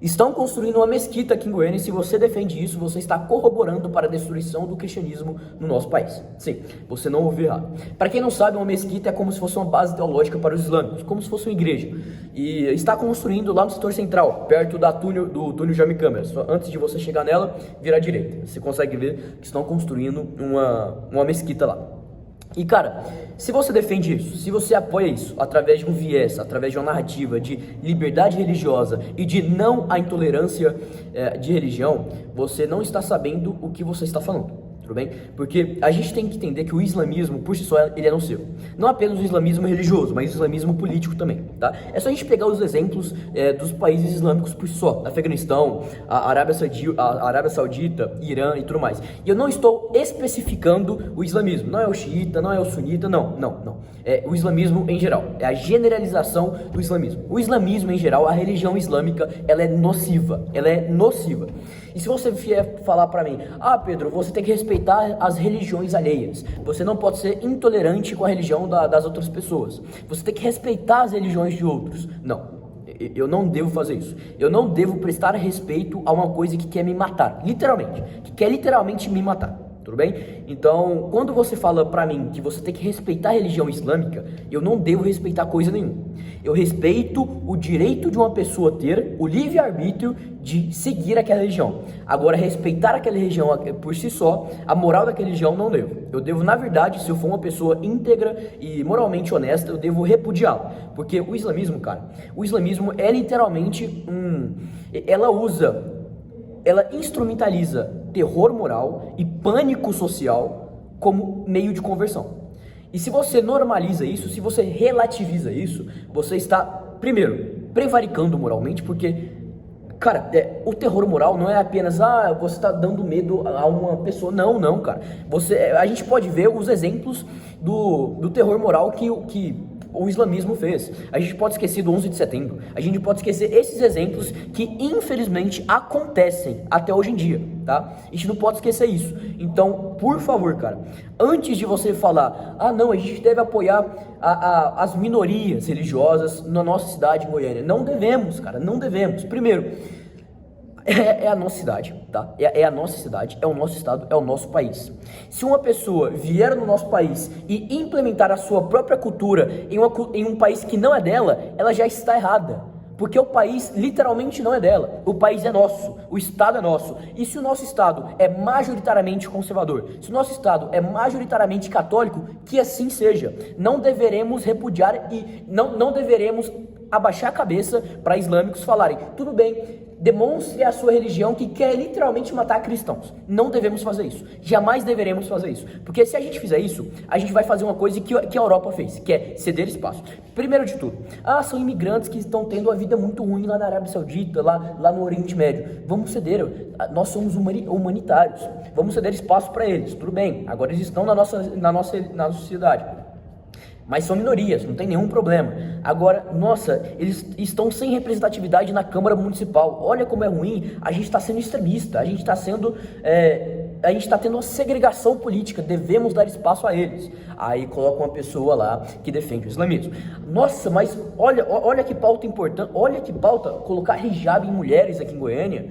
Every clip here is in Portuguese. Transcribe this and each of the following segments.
Estão construindo uma mesquita aqui em Goiânia, e se você defende isso, você está corroborando para a destruição do cristianismo no nosso país. Sim, você não ouviu errado. Para quem não sabe, uma mesquita é como se fosse uma base teológica para os islâmicos, como se fosse uma igreja. E está construindo lá no setor central, perto do túnel Jaime Câmara. Só antes de você chegar nela, vira à direita. Você consegue ver que estão construindo uma mesquita lá. E cara, se você defende isso, se você apoia isso, através de um viés, através de uma narrativa de liberdade religiosa e de não à intolerância de religião, você não está sabendo o que você está falando. Tudo bem? Porque a gente tem que entender que o islamismo, por si só, ele é nocivo. Não apenas o islamismo religioso, mas o islamismo político também, tá? É só a gente pegar os exemplos dos países islâmicos por si só. Afeganistão, a Arábia Saudita, Irã e tudo mais. E eu não estou especificando o islamismo. Não é o xiita, não é o sunita, não. É o islamismo em geral. É a generalização do islamismo. O islamismo em geral, a religião islâmica, ela é nociva. E se você vier falar pra mim, Pedro, você tem que respeitar as religiões alheias, você não pode ser intolerante com a religião das outras pessoas, você tem que respeitar as religiões de outros. Não, eu não devo fazer isso. Eu não devo prestar respeito a uma coisa que quer me matar, literalmente, que quer literalmente me matar. Tudo bem? Então, quando você fala pra mim que você tem que respeitar a religião islâmica, eu não devo respeitar coisa nenhuma. Eu respeito o direito de uma pessoa ter o livre-arbítrio de seguir aquela religião. Agora, respeitar aquela religião por si só, a moral daquela religião, não devo. Eu devo, na verdade, se eu for uma pessoa íntegra e moralmente honesta, eu devo repudiá-la. Porque o islamismo, cara, o islamismo é literalmente ela instrumentaliza terror moral e pânico social como meio de conversão. E se você normaliza isso, se você relativiza isso, você está, primeiro, prevaricando moralmente, porque, cara, o terror moral não é apenas, você está dando medo a uma pessoa. Não, cara. A gente pode ver os exemplos do terror moral que o islamismo fez. A gente pode esquecer do 11 de setembro, a gente pode esquecer esses exemplos que infelizmente acontecem até hoje em dia, tá? A gente não pode esquecer isso. Então, por favor, cara, antes de você falar, não, a gente deve apoiar as minorias religiosas na nossa cidade em Goiânia, não devemos, cara, não devemos. Primeiro, é a nossa cidade, tá? É a nossa cidade, é o nosso estado, é o nosso país. Se uma pessoa vier no nosso país e implementar a sua própria cultura em um país que não é dela, ela já está errada. Porque o país literalmente não é dela. O país é nosso, o estado é nosso. E se o nosso estado é majoritariamente conservador, se o nosso estado é majoritariamente católico, que assim seja. Não deveremos repudiar e não deveremos abaixar a cabeça para islâmicos falarem, tudo bem, demonstre a sua religião que quer literalmente matar cristãos. Não devemos fazer isso. Jamais deveremos fazer isso. Porque se a gente fizer isso, a gente vai fazer uma coisa que a Europa fez, que é ceder espaço. Primeiro de tudo, são imigrantes que estão tendo uma vida muito ruim lá na Arábia Saudita, lá no Oriente Médio. Vamos ceder. Nós somos humanitários. Vamos ceder espaço para eles. Tudo bem. Agora eles estão na nossa sociedade. Mas são minorias, não tem nenhum problema. Agora, nossa, eles estão sem representatividade na Câmara Municipal. Olha como é ruim, a gente está sendo extremista, a gente está tendo uma segregação política, devemos dar espaço a eles. Aí coloca uma pessoa lá que defende o islamismo. Nossa, mas olha que pauta importante, olha que pauta, colocar hijab em mulheres aqui em Goiânia,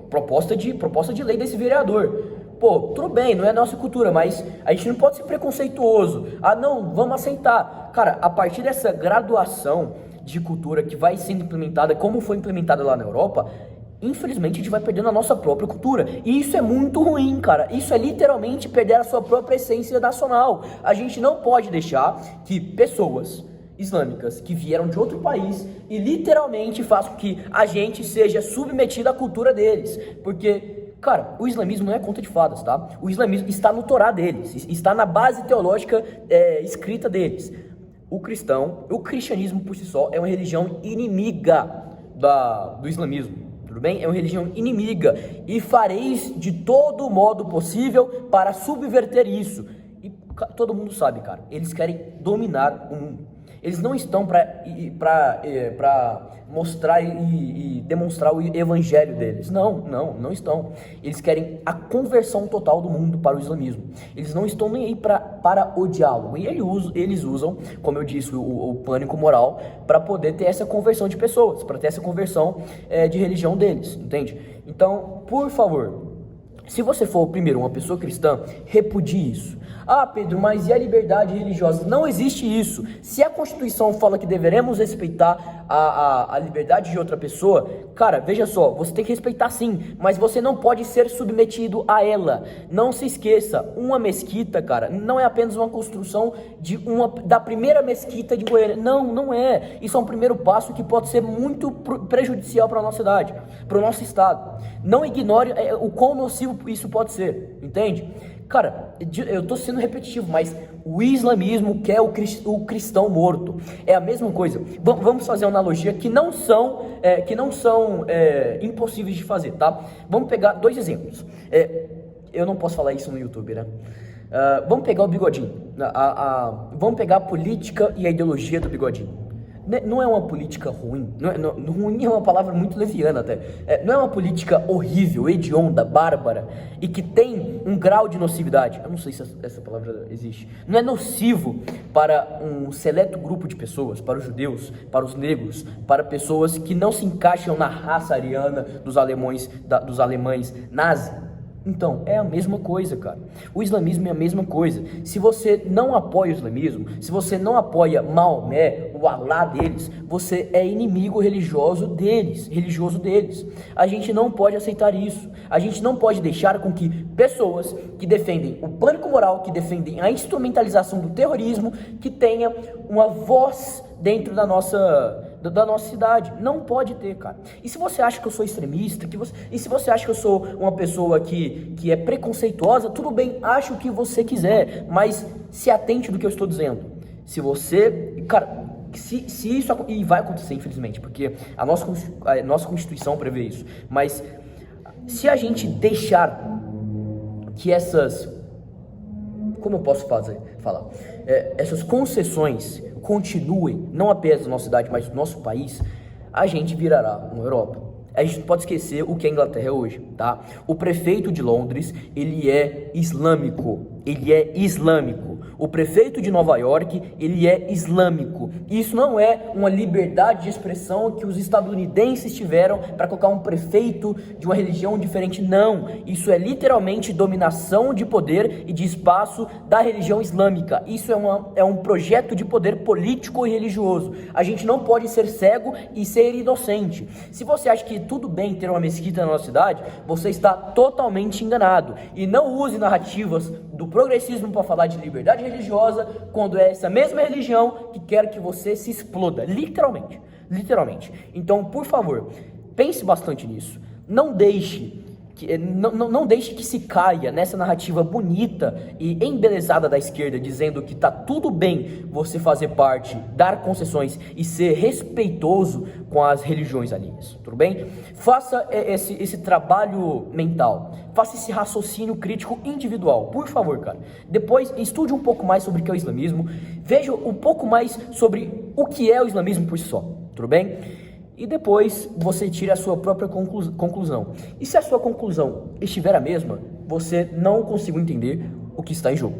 proposta de lei desse vereador. Pô, tudo bem, não é nossa cultura, mas a gente não pode ser preconceituoso. Não, vamos aceitar. Cara, a partir dessa graduação de cultura que vai sendo implementada, como foi implementada lá na Europa, infelizmente a gente vai perdendo a nossa própria cultura. E isso é muito ruim, cara. Isso é literalmente perder a sua própria essência nacional. A gente não pode deixar que pessoas islâmicas que vieram de outro país e literalmente façam que a gente seja submetido à cultura deles. Porque, cara, o islamismo não é conta de fadas, tá? O islamismo está no Torá deles, está na base teológica escrita deles. O cristianismo por si só é uma religião inimiga do islamismo, tudo bem? É uma religião inimiga e fareis de todo modo possível para subverter isso. E todo mundo sabe, cara, eles querem dominar o mundo. Eles não estão para mostrar e demonstrar o evangelho deles. Não estão. Eles querem a conversão total do mundo para o islamismo. Eles não estão nem aí para o diálogo. E eles usam, como eu disse, o pânico moral para poder ter essa conversão de pessoas, para ter essa conversão de religião deles, entende? Então, por favor, se você for, primeiro, uma pessoa cristã, repudie isso. Ah, Pedro, mas e a liberdade religiosa? Não existe isso. Se a Constituição fala que deveremos respeitar a liberdade de outra pessoa, cara, veja só, você tem que respeitar sim, mas você não pode ser submetido a ela. Não se esqueça, uma mesquita, cara, não é apenas uma construção da primeira mesquita de Goiânia. Não é. Isso é um primeiro passo que pode ser muito prejudicial para a nossa cidade, para o nosso estado. Não ignore o quão nocivo isso pode ser, entende? Cara, eu tô sendo repetitivo, mas o islamismo quer o cristão morto. É a mesma coisa. Vamos fazer uma analogia que não são impossíveis de fazer, tá? Vamos pegar 2 exemplos. Eu não posso falar isso no YouTube, né? Vamos pegar o Bigodinho. Vamos pegar a política e a ideologia do Bigodinho. Não é uma política ruim, ruim é uma palavra muito leviana até, não é uma política horrível, hedionda, bárbara, e que tem um grau de nocividade, eu não sei se essa palavra existe, não é nocivo para um seleto grupo de pessoas, para os judeus, para os negros, para pessoas que não se encaixam na raça ariana dos alemães nazi. Então, é a mesma coisa, cara. O islamismo é a mesma coisa. Se você não apoia o islamismo, se você não apoia Maomé, o Alá deles, você é inimigo religioso deles. A gente não pode aceitar isso. A gente não pode deixar com que pessoas que defendem o pânico moral, que defendem a instrumentalização do terrorismo, que tenha uma voz dentro da nossa cidade. Não pode ter, cara. E se você acha que eu sou extremista, e se você acha que eu sou uma pessoa que é preconceituosa, tudo bem, acha o que você quiser, mas se atente do que eu estou dizendo. Se você, cara, se isso, e vai acontecer infelizmente, porque a nossa Constituição prevê isso, mas se a gente deixar que como eu posso falar? Essas concessões continuem, não apenas na nossa cidade, mas no nosso país, a gente virará uma Europa. A gente não pode esquecer o que a Inglaterra é hoje, tá? O prefeito de Londres, ele é islâmico. O prefeito de Nova York, ele é islâmico. Isso não é uma liberdade de expressão que os estadunidenses tiveram para colocar um prefeito de uma religião diferente. Não, isso é literalmente dominação de poder e de espaço da religião islâmica. Isso é um projeto de poder político e religioso. A gente não pode ser cego e ser inocente. Se você acha que tudo bem ter uma mesquita na nossa cidade, você está totalmente enganado. E não use narrativas do progressismo para falar de liberdade religiosa, quando é essa mesma religião que quer que você se exploda, literalmente. Então, por favor, pense bastante nisso. Não deixe que se caia nessa narrativa bonita e embelezada da esquerda, dizendo que tá tudo bem você fazer parte, dar concessões e ser respeitoso com as religiões alheias, tudo bem? Faça esse trabalho mental, faça esse raciocínio crítico individual, por favor, cara. Depois estude um pouco mais sobre o que é o islamismo, veja um pouco mais sobre o que é o islamismo por si só, tudo bem? E depois você tira a sua própria conclusão. E se a sua conclusão estiver a mesma, você não conseguiu entender o que está em jogo.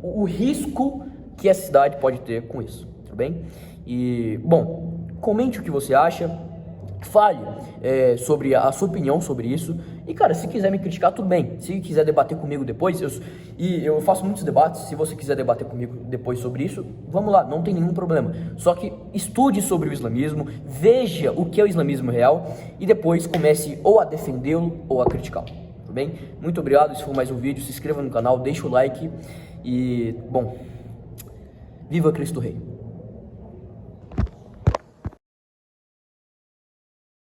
O risco que a cidade pode ter com isso, tudo bem? E, bom, comente o que você acha, fale sobre a sua opinião sobre isso. E, cara, se quiser me criticar, tudo bem. Se quiser debater comigo depois, eu faço muitos debates. Se você quiser debater comigo depois sobre isso, vamos lá, não tem nenhum problema. Só que estude sobre o islamismo, veja o que é o islamismo real e depois comece ou a defendê-lo ou a criticá-lo, tudo bem? Muito obrigado, esse foi mais um vídeo. Se inscreva no canal, deixa o like e, bom, viva Cristo Rei.